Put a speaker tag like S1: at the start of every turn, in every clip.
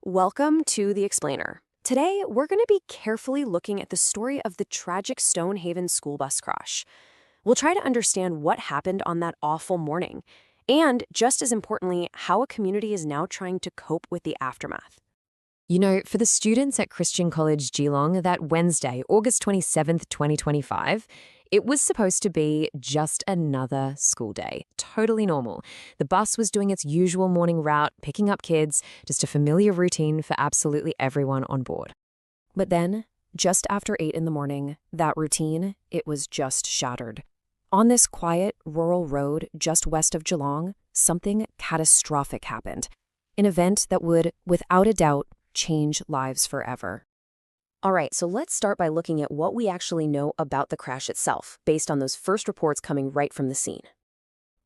S1: Welcome to The Explainer. Today, we're going to be carefully looking at the story of the tragic Stonehaven school bus crash. We'll try to understand what happened on that awful morning, and just as importantly, how a community is now trying to cope with the aftermath.
S2: You know, for the students at Christian College Geelong, that Wednesday, August 27th, 2025, it was supposed to be just another school day. Totally normal. The bus was doing its usual morning route, picking up kids, just a familiar routine for absolutely everyone on board.
S1: But then, just after 8 in the morning, that routine, it was just shattered. On this quiet, rural road just west of Geelong, something catastrophic happened. An event that would, without a doubt, change lives forever. All right, so let's start by looking at what we actually know about the crash itself, based on those first reports coming right from the scene.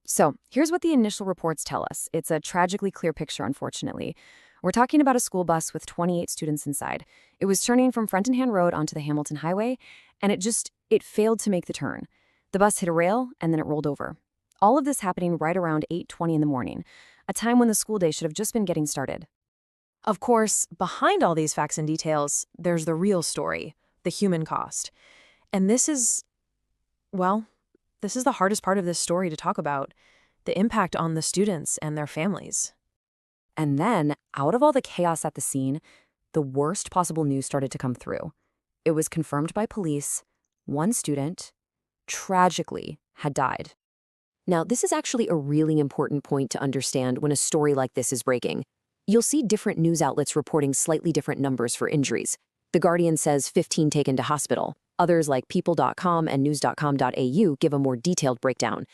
S2: So, here's what the initial reports tell us. It's a tragically clear picture, unfortunately. We're talking about a school bus with 28 students inside. It was turning from Frenton Road onto the Hamilton Highway, and it failed to make the turn. The bus hit a rail, and then it rolled over. All of this happening right around 8:20 in the morning, a time when the school day should have just been getting started.
S1: Of course, behind all these facts and details, there's the real story, the human cost. And this is the hardest part of this story to talk about, the impact on the students and their families.
S2: And then, out of all the chaos at the scene, the worst possible news started to come through. It was confirmed by police. One student, tragically, had died.
S1: Now, this is actually a really important point to understand when a story like this is breaking. You'll see different news outlets reporting slightly different numbers for injuries. The Guardian says 15 taken to hospital. Others like people.com and news.com.au give a more detailed breakdown.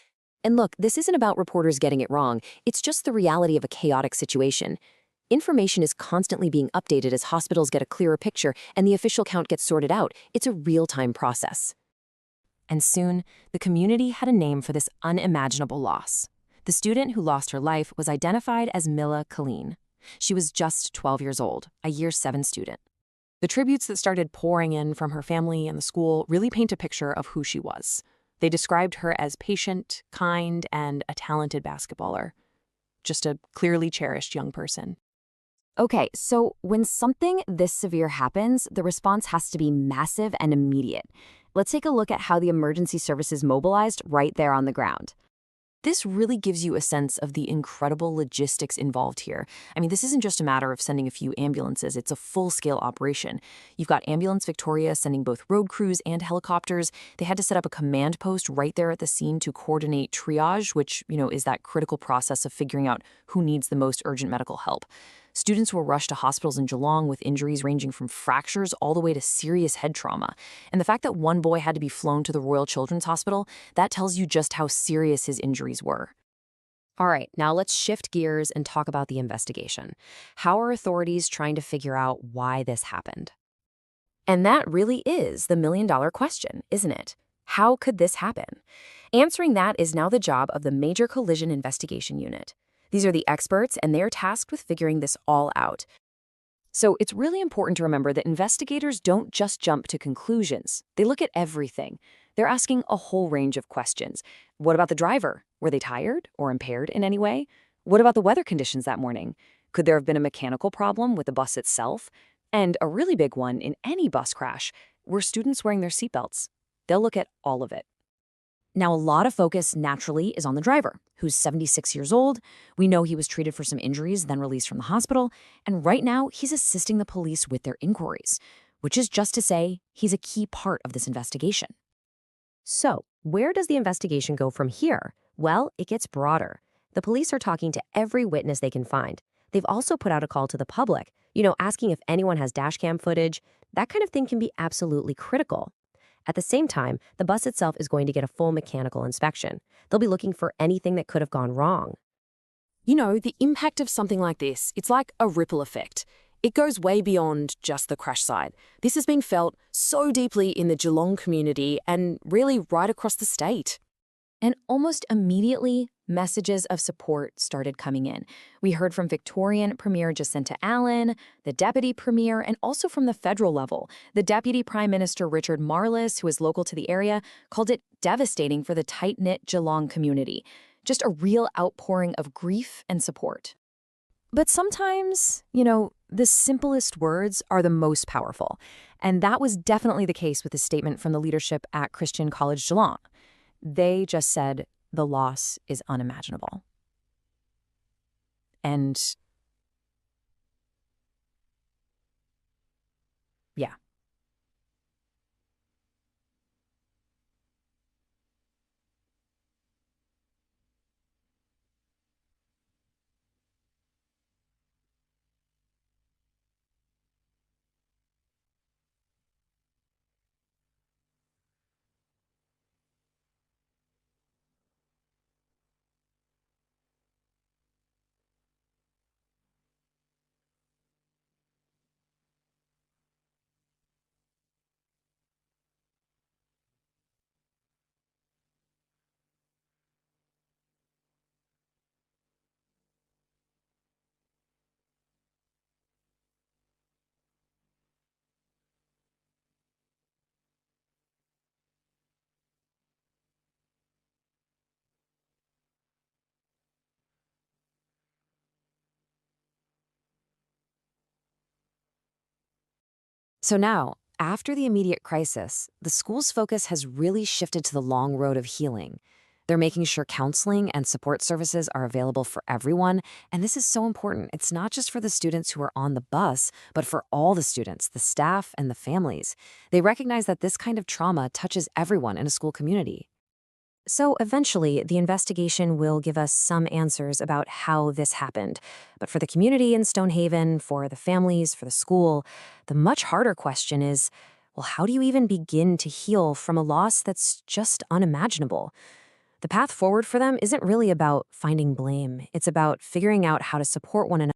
S1: And look, this isn't about reporters getting it wrong. It's just the reality of a chaotic situation. Information is constantly being updated as hospitals get a clearer picture and the official count gets sorted out. It's a real-time process. And soon, the community had a name for this unimaginable loss. The student who lost her life was identified as Mila Colleen. She was just 12 years old, a Year 7 student. The tributes that started pouring in from her family and the school really paint a picture of who she was. They described her as patient, kind, and a talented basketballer. Just a clearly cherished young person.
S2: Okay, so when something this severe happens, the response has to be massive and immediate. Let's take a look at how the emergency services mobilized right there on the ground.
S1: This really gives you a sense of the incredible logistics involved here. I mean, this isn't just a matter of sending a few ambulances, it's a full-scale operation. You've got Ambulance Victoria sending both road crews and helicopters. They had to set up a command post right there at the scene to coordinate triage, which, is that critical process of figuring out who needs the most urgent medical help. Students were rushed to hospitals in Geelong with injuries ranging from fractures all the way to serious head trauma. And the fact that one boy had to be flown to the Royal Children's Hospital, that tells you just how serious his injuries were. All right, now let's shift gears and talk about the investigation. How are authorities trying to figure out why this happened? And that really is the million-dollar question, isn't it? How could this happen? Answering that is now the job of the Major Collision Investigation Unit. These are the experts, and they're tasked with figuring this all out. So it's really important to remember that investigators don't just jump to conclusions. They look at everything. They're asking a whole range of questions. What about the driver? Were they tired or impaired in any way? What about the weather conditions that morning? Could there have been a mechanical problem with the bus itself? And a really big one in any bus crash, were students wearing their seatbelts? They'll look at all of it. Now, a lot of focus, naturally, is on the driver, who's 76 years old. We know he was treated for some injuries, then released from the hospital, and right now, he's assisting the police with their inquiries, which is just to say, he's a key part of this investigation. So, where does the investigation go from here? Well, it gets broader. The police are talking to every witness they can find. They've also put out a call to the public, asking if anyone has dashcam footage. That kind of thing can be absolutely critical. At the same time, the bus itself is going to get a full mechanical inspection. They'll be looking for anything that could have gone wrong. The impact of something like this, it's like a ripple effect. It goes way beyond just the crash site. This has been felt so deeply in the Geelong community and really right across the state. And almost immediately, messages of support started coming in. We heard from Victorian Premier Jacinta Allen, the Deputy Premier, and also from the federal level. The Deputy Prime Minister Richard Marlis, who is local to the area, called it devastating for the tight-knit Geelong community. Just a real outpouring of grief and support.
S2: But sometimes, the simplest words are the most powerful. And that was definitely the case with the statement from the leadership at Christian College Geelong. They just said, the loss is unimaginable. And yeah. So now, after the immediate crisis, the school's focus has really shifted to the long road of healing. They're making sure counseling and support services are available for everyone, and this is so important. It's not just for the students who are on the bus, but for all the students, the staff, and the families. They recognize that this kind of trauma touches everyone in a school community. So eventually, the investigation will give us some answers about how this happened. But for the community in Stonehaven, for the families, for the school, the much harder question is, well, how do you even begin to heal from a loss that's just unimaginable? The path forward for them isn't really about finding blame. It's about figuring out how to support one another